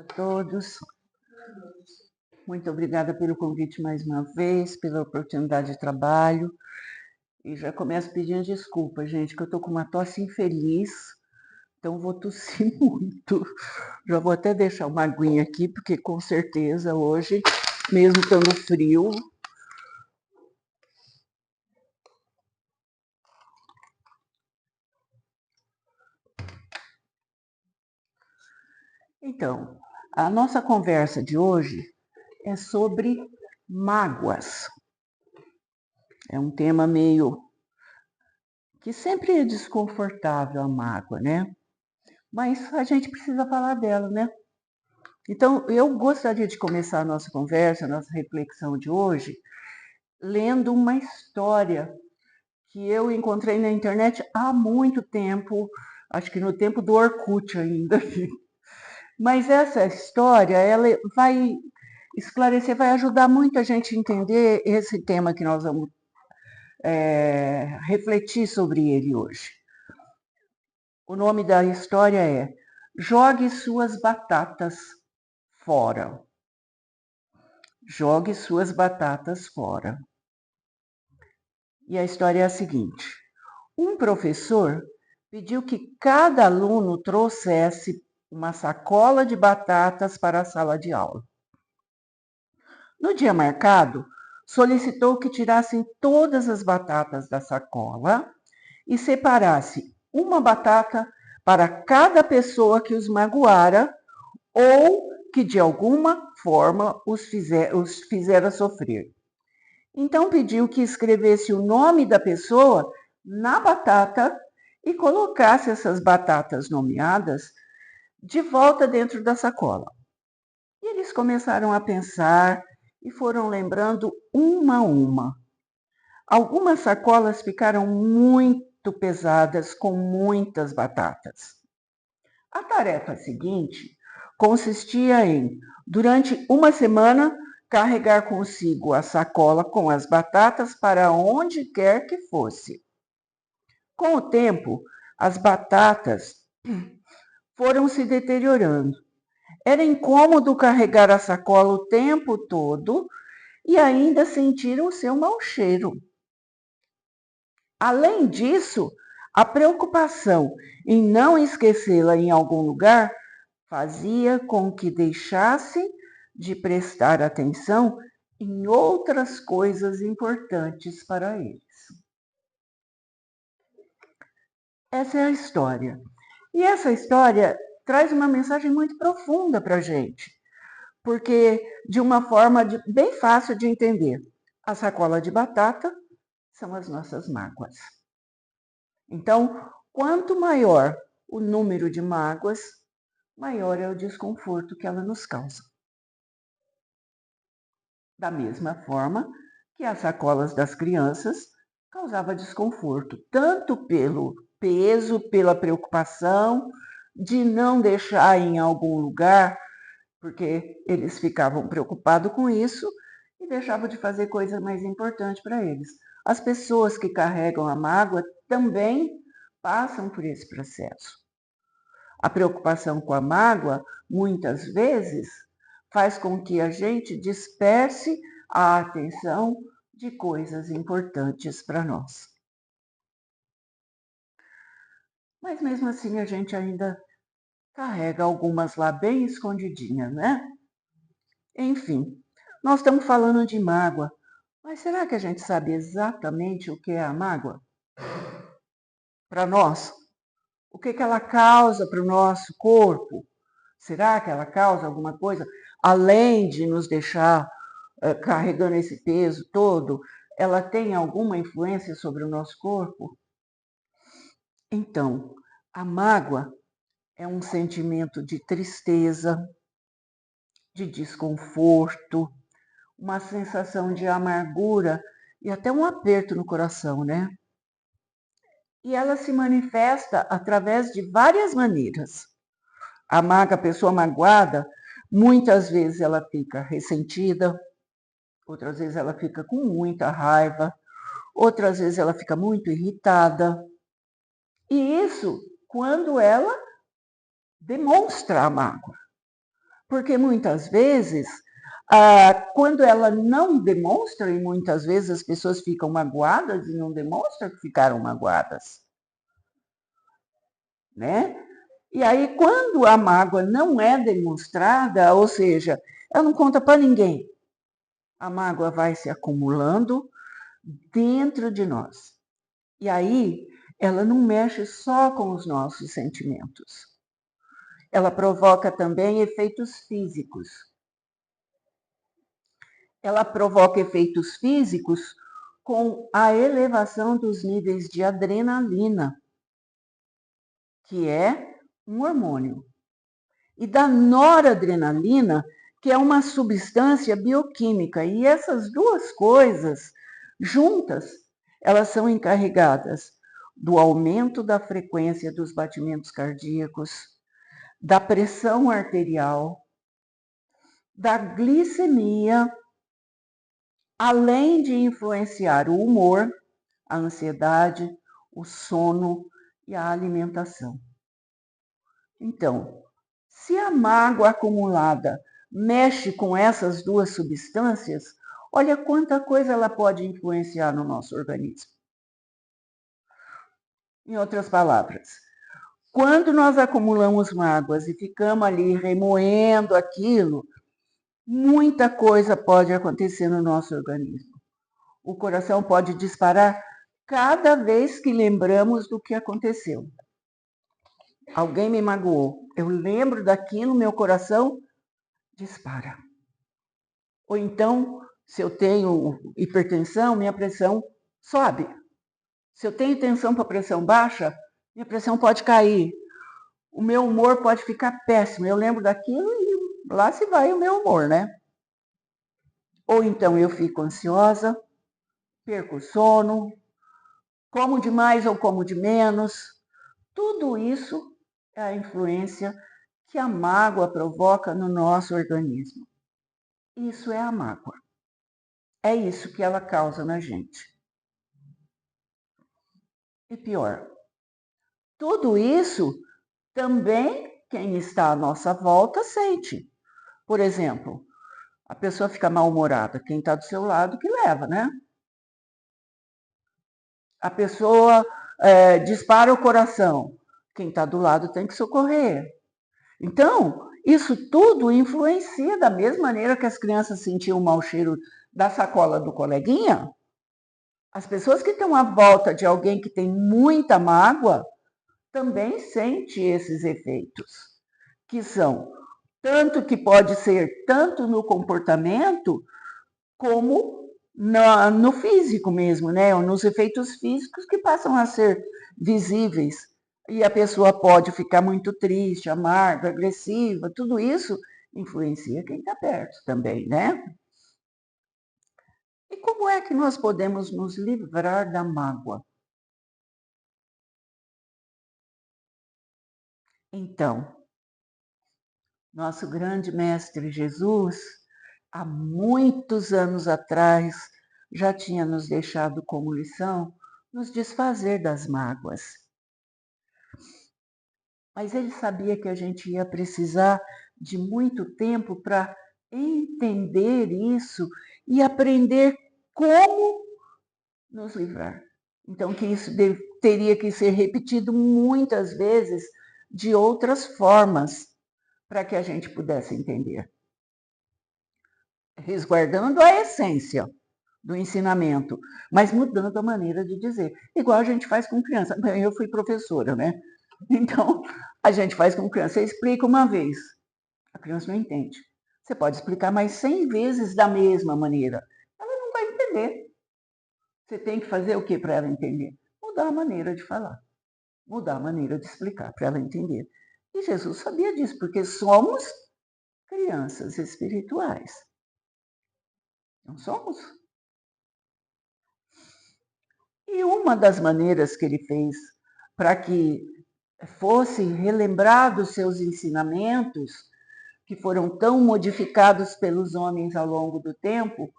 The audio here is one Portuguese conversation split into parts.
A todos. Muito obrigada pelo convite mais uma vez, pela oportunidade de trabalho. E já começo pedindo desculpa, gente, que eu tô com uma tosse infeliz, então vou tossir muito. Já vou até deixar uma aguinha aqui, porque com certeza hoje, mesmo estando frio, então, a nossa conversa de hoje é sobre mágoas. É um tema meio que sempre é desconfortável, a mágoa, né? Mas a gente precisa falar dela, né? Então, eu gostaria de começar a nossa conversa, a nossa reflexão de hoje, lendo uma história que eu encontrei na internet há muito tempo, acho que no tempo do Orkut ainda. Mas essa história, ela vai esclarecer, vai ajudar muito a gente a entender esse tema que nós vamos refletir sobre ele hoje. O nome da história é Jogue Suas Batatas Fora. Jogue suas batatas fora. E a história é a seguinte: um professor pediu que cada aluno trouxesse uma sacola de batatas para a sala de aula. No dia marcado, solicitou que tirassem todas as batatas da sacola e separasse uma batata para cada pessoa que os magoara ou que de alguma forma os fizera sofrer. Então pediu que escrevesse o nome da pessoa na batata e colocasse essas batatas nomeadas de volta dentro da sacola. E eles começaram a pensar e foram lembrando uma a uma. Algumas sacolas ficaram muito pesadas com muitas batatas. A tarefa seguinte consistia em, durante uma semana, carregar consigo a sacola com as batatas para onde quer que fosse. Com o tempo, as batatas foram se deteriorando. Era incômodo carregar a sacola o tempo todo e ainda sentir o seu mau cheiro. Além disso, a preocupação em não esquecê-la em algum lugar fazia com que deixassem de prestar atenção em outras coisas importantes para eles. Essa é a história. E essa história traz uma mensagem muito profunda para a gente, porque de uma forma bem fácil de entender, a sacola de batata são as nossas mágoas. Então, quanto maior o número de mágoas, maior é o desconforto que ela nos causa. Da mesma forma que as sacolas das crianças causavam desconforto, tanto pelo peso, pela preocupação de não deixar em algum lugar, porque eles ficavam preocupados com isso e deixavam de fazer coisa mais importante para eles. As pessoas que carregam a mágoa também passam por esse processo. A preocupação com a mágoa, muitas vezes, faz com que a gente disperse a atenção de coisas importantes para nós. Mas mesmo assim a gente ainda carrega algumas lá bem escondidinhas, né? Enfim, nós estamos falando de mágoa, mas será que a gente sabe exatamente o que é a mágoa? Para nós, o que ela causa para o nosso corpo? Será que ela causa alguma coisa? Além de nos deixar carregando esse peso todo, ela tem alguma influência sobre o nosso corpo? Então, a mágoa é um sentimento de tristeza, de desconforto, uma sensação de amargura e até um aperto no coração, né? E ela se manifesta através de várias maneiras. A pessoa magoada, muitas vezes ela fica ressentida, outras vezes ela fica com muita raiva, outras vezes ela fica muito irritada. E isso quando ela demonstra a mágoa. Porque muitas vezes, quando ela não demonstra, e muitas vezes as pessoas ficam magoadas e não demonstram que ficaram magoadas, né? E aí, quando a mágoa não é demonstrada, ou seja, ela não conta para ninguém, a mágoa vai se acumulando dentro de nós. E aí, ela não mexe só com os nossos sentimentos. Ela provoca também efeitos físicos. Ela provoca efeitos físicos com a elevação dos níveis de adrenalina, que é um hormônio, e da noradrenalina, que é uma substância bioquímica. E essas duas coisas juntas, elas são encarregadas do aumento da frequência dos batimentos cardíacos, da pressão arterial, da glicemia, além de influenciar o humor, a ansiedade, o sono e a alimentação. Então, se a mágoa acumulada mexe com essas duas substâncias, olha quanta coisa ela pode influenciar no nosso organismo. Em outras palavras, quando nós acumulamos mágoas e ficamos ali remoendo aquilo, muita coisa pode acontecer no nosso organismo. O coração pode disparar cada vez que lembramos do que aconteceu. Alguém me magoou, eu lembro daquilo, meu coração dispara. Ou então, se eu tenho hipertensão, minha pressão sobe. Se eu tenho tensão para pressão baixa, minha pressão pode cair. O meu humor pode ficar péssimo. Eu lembro daquilo e lá se vai o meu humor, né? Ou então eu fico ansiosa, perco o sono, como de mais ou como de menos. Tudo isso é a influência que a mágoa provoca no nosso organismo. Isso é a mágoa. É isso que ela causa na gente. E pior, tudo isso também quem está à nossa volta sente. Por exemplo, a pessoa fica mal-humorada, quem está do seu lado que leva, né? A pessoa dispara o coração, quem está do lado tem que socorrer. Então, isso tudo influencia da mesma maneira que as crianças sentiam o mau cheiro da sacola do coleguinha. As pessoas que estão à volta de alguém que tem muita mágoa também sente esses efeitos, que são tanto que pode ser tanto no comportamento como no físico mesmo, né? Ou nos efeitos físicos que passam a ser visíveis. E a pessoa pode ficar muito triste, amarga, agressiva, tudo isso influencia quem está perto também, né? E como é que nós podemos nos livrar da mágoa? Então, nosso grande mestre Jesus, há muitos anos atrás, já tinha nos deixado como lição nos desfazer das mágoas. Mas ele sabia que a gente ia precisar de muito tempo para entender isso e aprender como nos livrar. Então, que isso teria que ser repetido muitas vezes de outras formas para que a gente pudesse entender. Resguardando a essência do ensinamento, mas mudando a maneira de dizer. Igual a gente faz com criança. Eu fui professora, né? Então, a gente faz com criança. Você explica uma vez, a criança não entende. Você pode explicar mais 100 vezes da mesma maneira. Ela não vai entender. Você tem que fazer o que para ela entender? Mudar a maneira de falar. Mudar a maneira de explicar para ela entender. E Jesus sabia disso, porque somos crianças espirituais. Não somos? E uma das maneiras que ele fez para que fosse relembrado seus ensinamentos, que foram tão modificados pelos homens ao longo do tempo,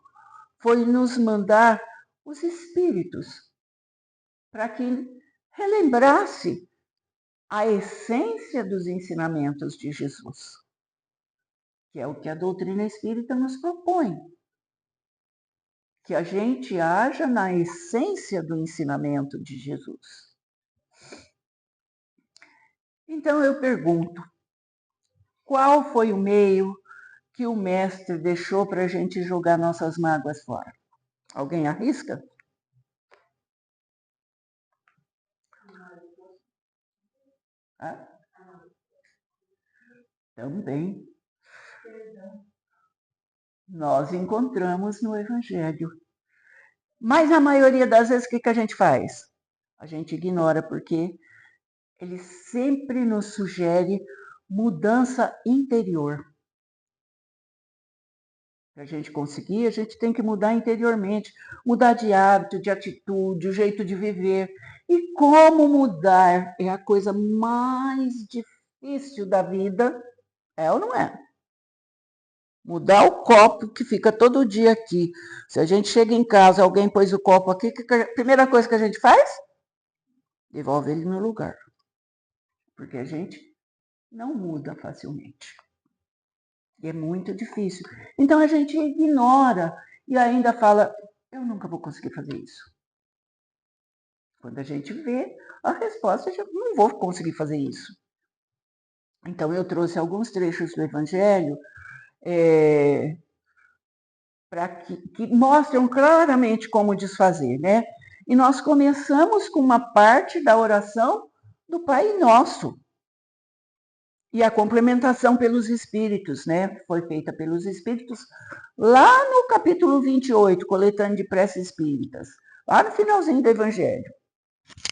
foi nos mandar os espíritos, para que relembrasse a essência dos ensinamentos de Jesus. que é o que a doutrina espírita nos propõe, que a gente haja na essência do ensinamento de Jesus. Então eu pergunto, qual foi o meio que o mestre deixou para a gente jogar nossas mágoas fora? Alguém arrisca? Ah, também. Nós encontramos no Evangelho. Mas na maioria das vezes, o que a gente faz? A gente ignora, porque ele sempre nos sugere mudança interior. Para a gente conseguir, a gente tem que mudar interiormente, mudar de hábito, de atitude, o jeito de viver. E como mudar é a coisa mais difícil da vida, é ou não é? Mudar o copo que fica todo dia aqui. Se a gente chega em casa, alguém pôs o copo aqui, a primeira coisa que a gente faz? Devolve ele no lugar. Porque a gente não muda facilmente. E é muito difícil. Então a gente ignora e ainda fala, eu nunca vou conseguir fazer isso. Quando a gente vê a resposta, eu não vou conseguir fazer isso. Então eu trouxe alguns trechos do Evangelho para que mostram claramente como desfazer, né? E nós começamos com uma parte da oração do Pai Nosso. E a complementação pelos Espíritos, né? Foi feita pelos Espíritos lá no capítulo 28, coletânea de preces espíritas, lá no finalzinho do Evangelho.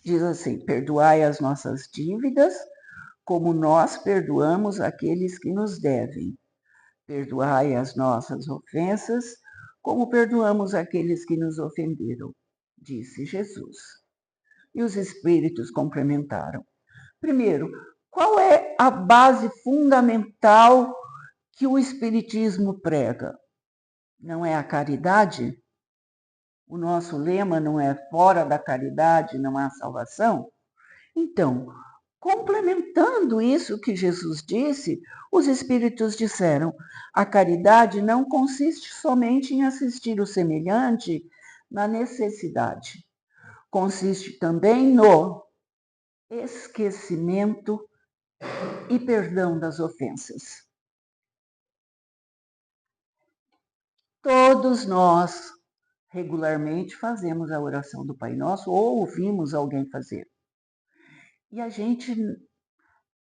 Diz assim, perdoai as nossas dívidas, como nós perdoamos aqueles que nos devem. Perdoai as nossas ofensas, como perdoamos aqueles que nos ofenderam, disse Jesus. E os Espíritos complementaram. Primeiro, qual é a base fundamental que o Espiritismo prega? Não é a caridade? O nosso lema não é fora da caridade não há salvação? Então, complementando isso que Jesus disse, os Espíritos disseram: a caridade não consiste somente em assistir o semelhante na necessidade, consiste também no esquecimento e perdão das ofensas. Todos nós regularmente fazemos a oração do Pai Nosso ou ouvimos alguém fazer. E a gente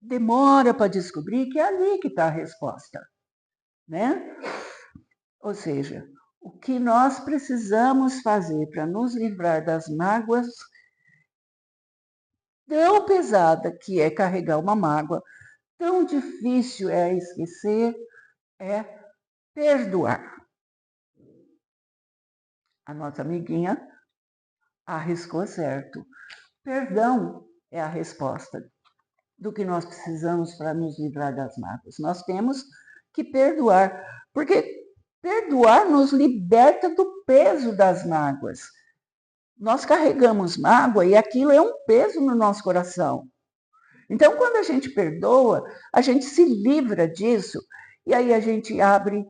demora para descobrir que é ali que está a resposta, né? Ou seja, o que nós precisamos fazer para nos livrar das mágoas tão pesada que é carregar uma mágoa, tão difícil é esquecer, é perdoar. A nossa amiguinha arriscou certo. Perdão é a resposta do que nós precisamos para nos livrar das mágoas. Nós temos que perdoar, porque perdoar nos liberta do peso das mágoas. Nós carregamos mágoa e aquilo é um peso no nosso coração. Então, quando a gente perdoa, a gente se livra disso e aí a gente abre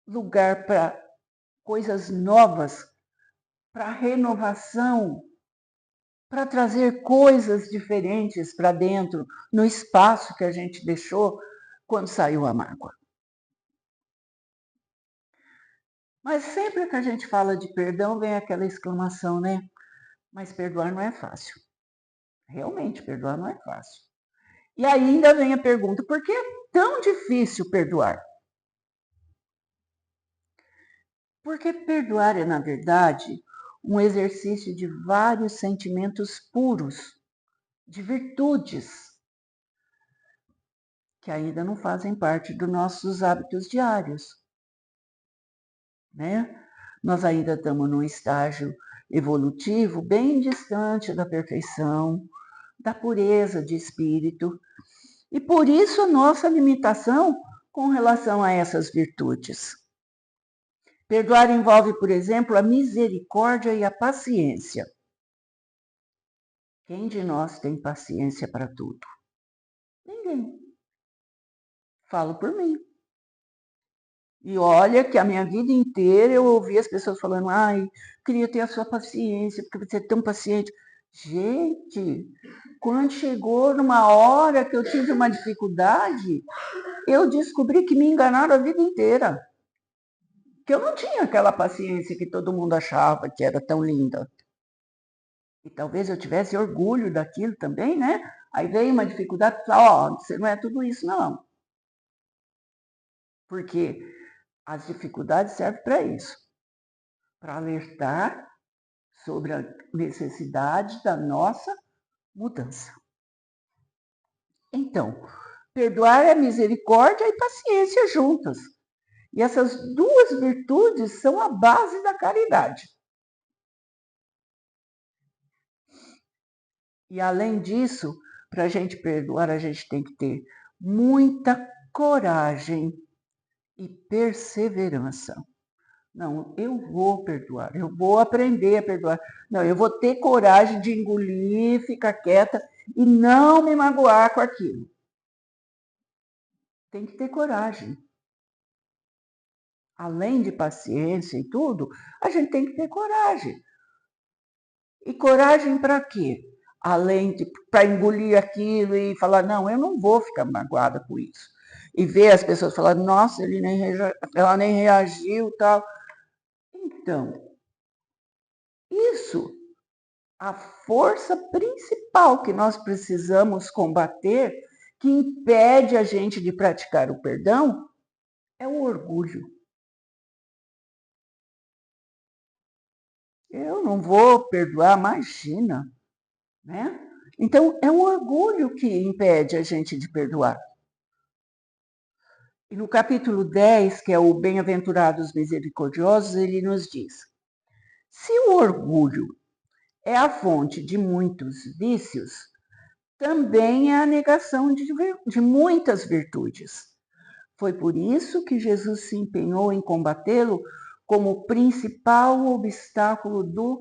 lugar para coisas novas, para renovação, para trazer coisas diferentes para dentro, no espaço que a gente deixou quando saiu a mágoa. Mas sempre que a gente fala de perdão, vem aquela exclamação, né? Mas perdoar não é fácil. Realmente, perdoar não é fácil. E ainda vem a pergunta, por que é tão difícil perdoar? Porque perdoar é, na verdade, um exercício de vários sentimentos puros, de virtudes, que ainda não fazem parte dos nossos hábitos diários, né? Nós ainda estamos num estágio evolutivo bem distante da perfeição, da pureza de espírito, e por isso a nossa limitação com relação a essas virtudes. Perdoar envolve, por exemplo, a misericórdia e a paciência. Quem de nós tem paciência para tudo? Ninguém. Falo por mim. E olha que a minha vida inteira eu ouvi as pessoas falando, ai, queria ter a sua paciência, porque você é tão paciente. Gente, quando chegou numa hora que eu tive uma dificuldade, eu descobri que me enganaram a vida inteira. Que eu não tinha aquela paciência que todo mundo achava que era tão linda. E talvez eu tivesse orgulho daquilo também, né? Aí veio uma dificuldade, ó, você não é tudo isso, não. Porque as dificuldades servem para isso, para alertar sobre a necessidade da nossa mudança. Então, perdoar é misericórdia e paciência juntas. E essas duas virtudes são a base da caridade. E além disso, para a gente perdoar, a gente tem que ter muita coragem e perseverança. Não, eu vou perdoar, eu vou aprender a perdoar. Não, eu vou ter coragem de engolir, ficar quieta e não me magoar com aquilo. Tem que ter coragem. Além de paciência e tudo, a gente tem que ter coragem. E coragem para quê? Além de para engolir aquilo e falar, não, eu não vou ficar magoada com isso. E ver as pessoas falando, nossa, ela nem reagiu, tal. Então, isso, a força principal que nós precisamos combater, que impede a gente de praticar o perdão, é o orgulho. Eu não vou perdoar, imagina, né? Então, é o orgulho que impede a gente de perdoar. E no capítulo 10, que é o Bem-aventurados Misericordiosos, ele nos diz: se o orgulho é a fonte de muitos vícios, também é a negação de muitas virtudes. Foi por isso que Jesus se empenhou em combatê-lo como o principal obstáculo do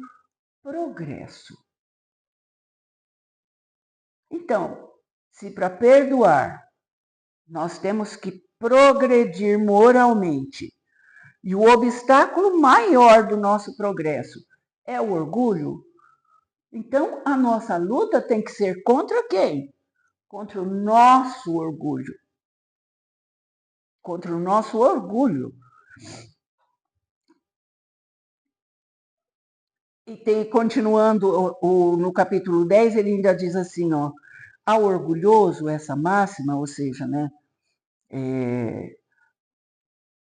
progresso. Então, se para perdoar nós temos que progredir moralmente, e o obstáculo maior do nosso progresso é o orgulho, então a nossa luta tem que ser contra quem? Contra o nosso orgulho. Contra o nosso orgulho. E continuando no capítulo 10, ele ainda diz assim, ó, ao orgulhoso, essa máxima, ou seja, né,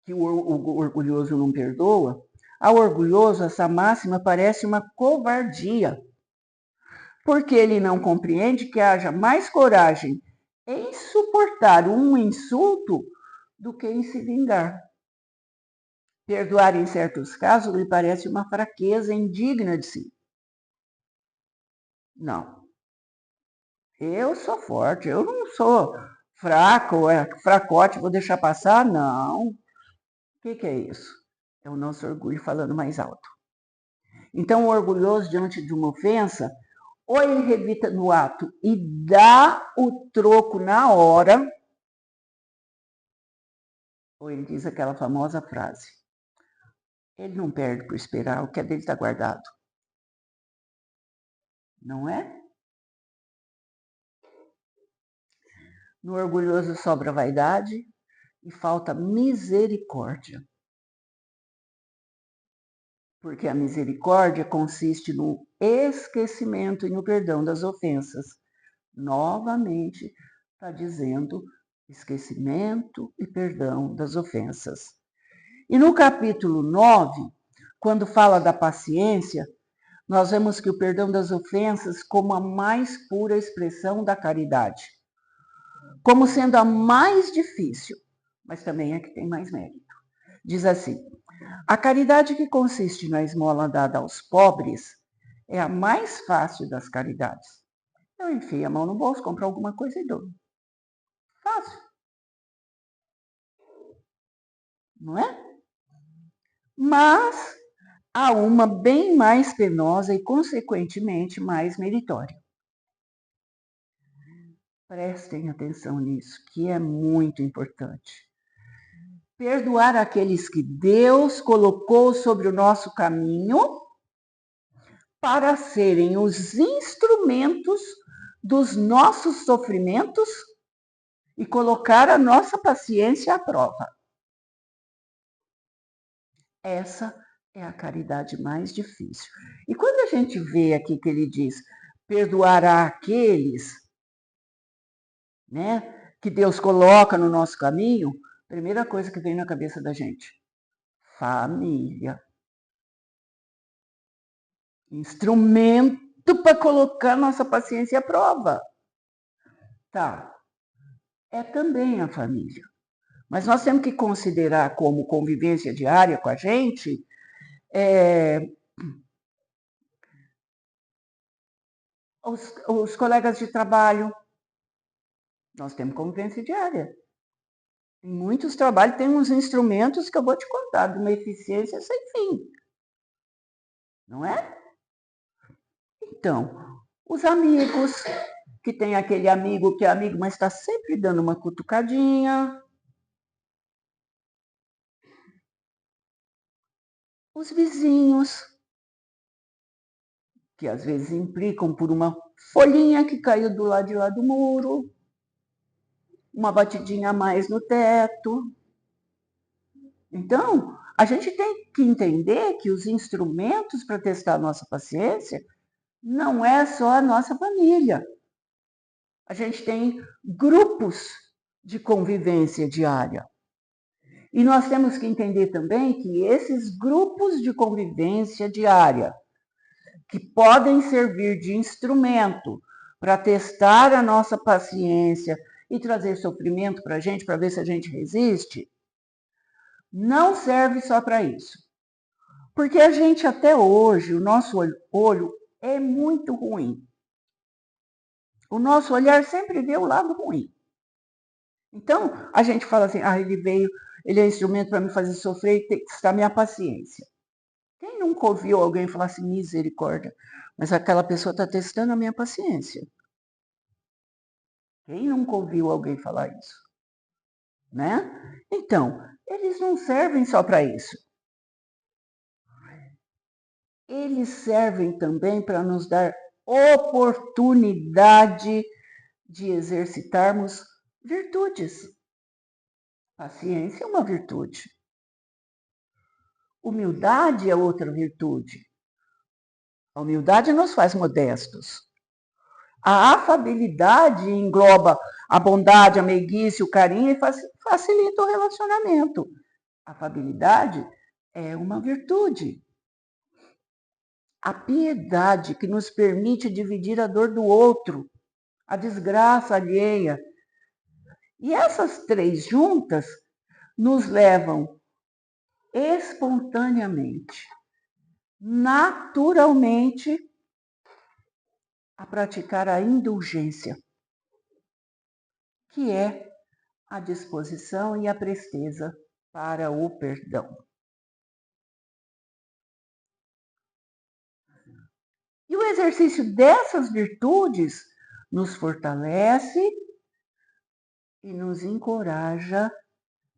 que o orgulhoso não perdoa, ao orgulhoso essa máxima parece uma covardia, porque ele não compreende que haja mais coragem em suportar um insulto do que em se vingar. Perdoar em certos casos lhe parece uma fraqueza indigna de si. Não, eu sou forte, eu não sou fraco, fracote, vou deixar passar, não. O que é isso? É o nosso orgulho falando mais alto. Então, o orgulhoso, diante de uma ofensa, ou ele revita no ato e dá o troco na hora, ou ele diz aquela famosa frase: ele não perde por esperar, o que é dele está guardado. Não é? No orgulhoso sobra vaidade e falta misericórdia. Porque a misericórdia consiste no esquecimento e no perdão das ofensas. Novamente, está dizendo esquecimento e perdão das ofensas. E no capítulo 9, quando fala da paciência, nós vemos que o perdão das ofensas como a mais pura expressão da caridade, como sendo a mais difícil, mas também é que tem mais mérito. Diz assim: a caridade que consiste na esmola dada aos pobres é a mais fácil das caridades. Eu enfio a mão no bolso, compro alguma coisa e dou. Fácil, não é? Mas há uma bem mais penosa e, consequentemente, mais meritória. Prestem atenção nisso, que é muito importante. perdoar aqueles que Deus colocou sobre o nosso caminho para serem os instrumentos dos nossos sofrimentos e colocar a nossa paciência à prova. Essa é a caridade mais difícil. E quando a gente vê aqui que ele diz, perdoará aqueles, né, que Deus coloca no nosso caminho, primeira coisa que vem na cabeça da gente, família. Instrumento para colocar nossa paciência à prova. Tá, é também a família. Mas nós temos que considerar como convivência diária com a gente os colegas de trabalho. Nós temos convivência diária. Em muitos trabalhos tem uns instrumentos que eu vou te contar, de uma eficiência sem fim. Não é? Então, os amigos, que tem aquele amigo que é amigo, mas está sempre dando uma cutucadinha. Os vizinhos, que às vezes implicam por uma folhinha que caiu do lado de lá do muro, uma batidinha a mais no teto. Então, a gente tem que entender que os instrumentos para testar a nossa paciência não é só a nossa família. A gente tem grupos de convivência diária. E nós temos que entender também que esses grupos de convivência diária, que podem servir de instrumento para testar a nossa paciência e trazer sofrimento para a gente, para ver se a gente resiste, não serve só para isso. Porque a gente até hoje, o nosso olho é muito ruim. O nosso olhar sempre vê o lado ruim. Então, a gente fala assim, ele é instrumento para me fazer sofrer e testar minha paciência. Quem nunca ouviu alguém falar assim, misericórdia, mas aquela pessoa está testando a minha paciência? Quem nunca ouviu alguém falar isso? Né? Então, eles não servem só para isso. Eles servem também para nos dar oportunidade de exercitarmos virtudes. Paciência é uma virtude. Humildade é outra virtude. A humildade nos faz modestos. A afabilidade engloba a bondade, a meiguice, o carinho e facilita o relacionamento. A afabilidade é uma virtude. A piedade que nos permite dividir a dor do outro, a desgraça alheia. E essas três juntas nos levam espontaneamente, naturalmente, a praticar a indulgência, que é a disposição e a presteza para o perdão. E o exercício dessas virtudes nos fortalece e nos encoraja,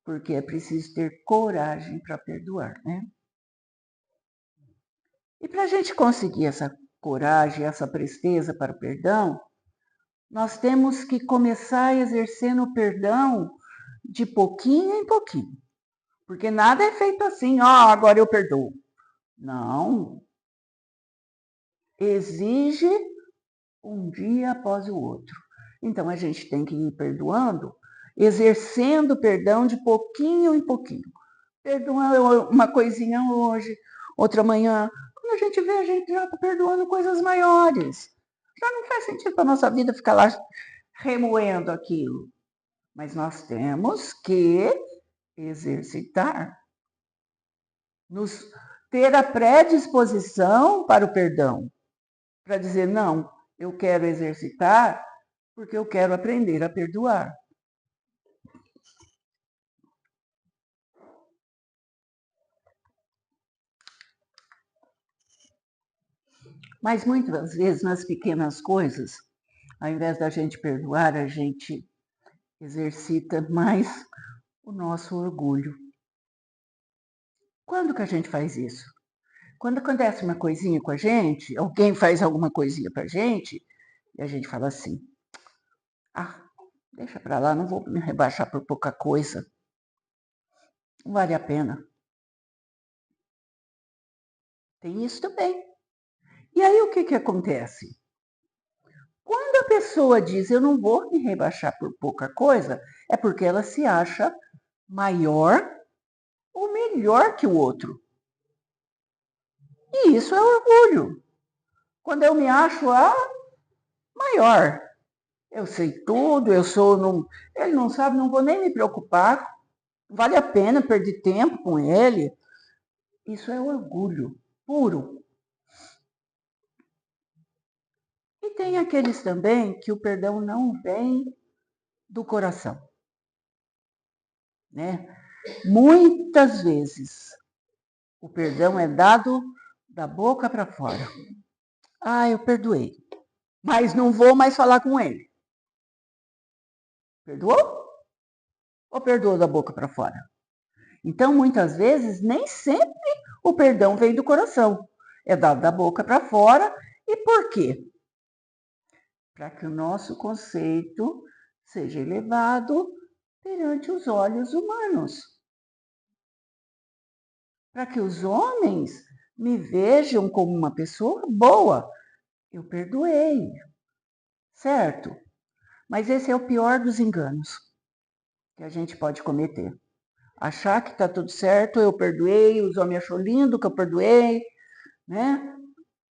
porque é preciso ter coragem para perdoar, né? E para a gente conseguir essa coragem, essa presteza para o perdão, nós temos que começar exercendo o perdão de pouquinho em pouquinho. Porque nada é feito assim, agora eu perdoo. Não. Exige um dia após o outro. Então, a gente tem que ir perdoando, exercendo o perdão de pouquinho em pouquinho. Perdoar uma coisinha hoje, outra amanhã. Quando a gente vê, a gente já está perdoando coisas maiores. Já não faz sentido para a nossa vida ficar lá remoendo aquilo. Mas nós temos que exercitar. Ter a predisposição para o perdão. Para dizer, não, eu quero exercitar porque eu quero aprender a perdoar. Mas muitas vezes, nas pequenas coisas, ao invés da gente perdoar, a gente exercita mais o nosso orgulho. Quando que a gente faz isso? Quando acontece uma coisinha com a gente, alguém faz alguma coisinha pra gente, e a gente fala assim, ah, deixa pra lá, não vou me rebaixar por pouca coisa. Não vale a pena. Tem isso também. E aí o que que acontece? Quando a pessoa diz eu não vou me rebaixar por pouca coisa, é porque ela se acha maior ou melhor que o outro. E isso é orgulho. Quando eu me acho a maior, eu sei tudo, eu sou. Não, ele não sabe, não vou nem me preocupar. Vale a pena perder tempo com ele. Isso é orgulho puro. E tem aqueles também que o perdão não vem do coração, né? Muitas vezes o perdão é dado da boca para fora. Ah, eu perdoei, mas não vou mais falar com ele. Perdoou? Ou perdoou da boca para fora? Então, muitas vezes, nem sempre o perdão vem do coração. É dado da boca para fora. E por quê? Para que o nosso conceito seja elevado perante os olhos humanos. Para que os homens me vejam como uma pessoa boa. Eu perdoei, certo? Mas esse é o pior dos enganos que a gente pode cometer. Achar que está tudo certo, eu perdoei, os homens achou lindo que eu perdoei, né?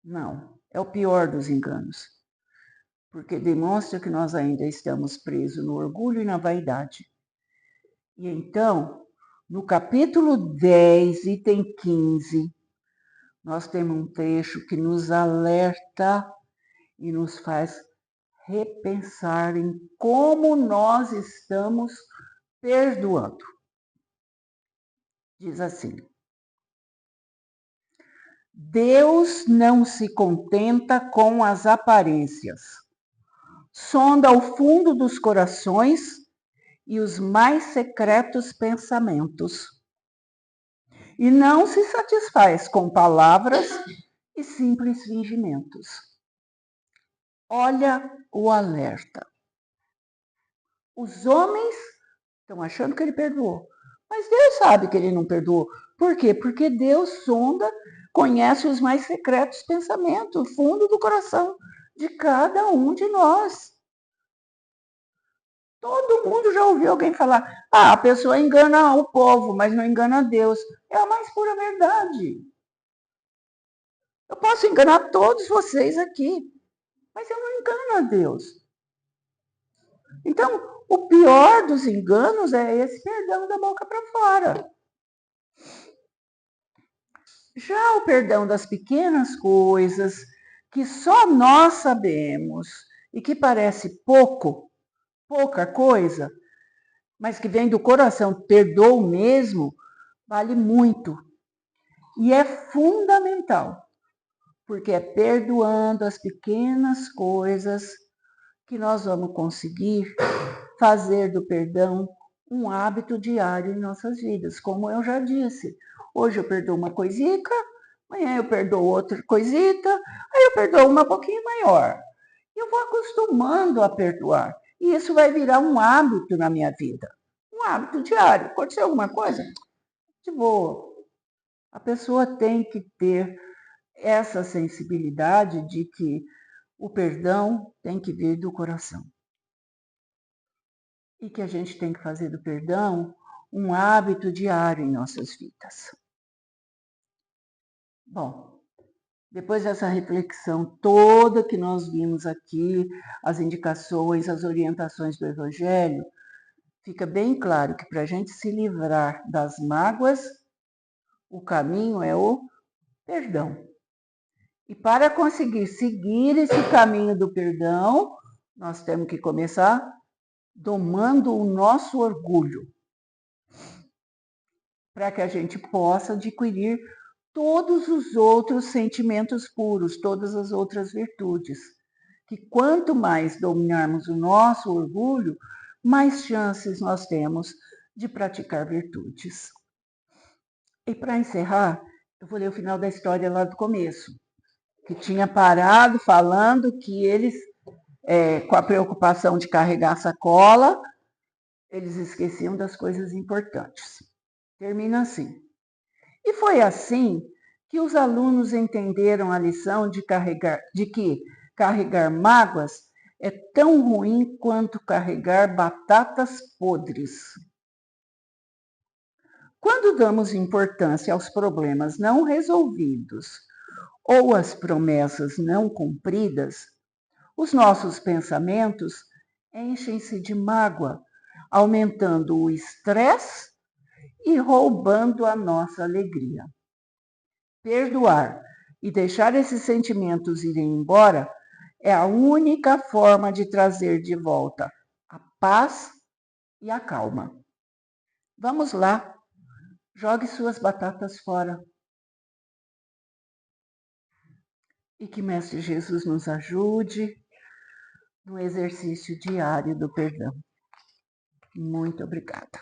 Não, é o pior dos enganos, porque demonstra que nós ainda estamos presos no orgulho e na vaidade. E então, no capítulo 10, item 15, nós temos um trecho que nos alerta e nos faz repensar em como nós estamos perdoando. Diz assim: Deus não se contenta com as aparências. Sonda o fundo dos corações e os mais secretos pensamentos. E não se satisfaz com palavras e simples fingimentos. Olha o alerta. Os homens estão achando que ele perdoou, mas Deus sabe que ele não perdoou. Por quê? Porque Deus sonda, conhece os mais secretos pensamentos, o fundo do coração de cada um de nós. Todo mundo já ouviu alguém falar, a pessoa engana o povo, mas não engana Deus. É a mais pura verdade. Eu posso enganar todos vocês aqui, mas eu não engano a Deus. Então, o pior dos enganos é esse perdão da boca para fora. Já o perdão das pequenas coisas, que só nós sabemos e que parece pouca coisa, mas que vem do coração, perdoa mesmo, vale muito. E é fundamental, porque é perdoando as pequenas coisas que nós vamos conseguir fazer do perdão um hábito diário em nossas vidas. Como eu já disse, hoje eu perdoo uma coisita, amanhã eu perdoo outra coisita, aí eu perdoo uma pouquinho maior. Eu vou acostumando a perdoar. E isso vai virar um hábito na minha vida. Um hábito diário. Aconteceu alguma coisa? De boa. A pessoa tem que ter essa sensibilidade de que o perdão tem que vir do coração. E que a gente tem que fazer do perdão um hábito diário em nossas vidas. Bom, depois dessa reflexão toda que nós vimos aqui, as indicações, as orientações do Evangelho, fica bem claro que para a gente se livrar das mágoas, o caminho é o perdão. E para conseguir seguir esse caminho do perdão, nós temos que começar domando o nosso orgulho, para que a gente possa adquirir todos os outros sentimentos puros, todas as outras virtudes. Que quanto mais dominarmos o nosso orgulho, mais chances nós temos de praticar virtudes. E para encerrar, eu vou ler o final da história lá do começo, que tinha parado falando que eles, com a preocupação de carregar a sacola, eles esqueciam das coisas importantes. Termina assim. E foi assim que os alunos entenderam a lição de que carregar mágoas é tão ruim quanto carregar batatas podres. Quando damos importância aos problemas não resolvidos ou às promessas não cumpridas, os nossos pensamentos enchem-se de mágoa, aumentando o estresse e roubando a nossa alegria. Perdoar e deixar esses sentimentos irem embora é a única forma de trazer de volta a paz e a calma. Vamos lá, jogue suas batatas fora. E que Mestre Jesus nos ajude no exercício diário do perdão. Muito obrigada.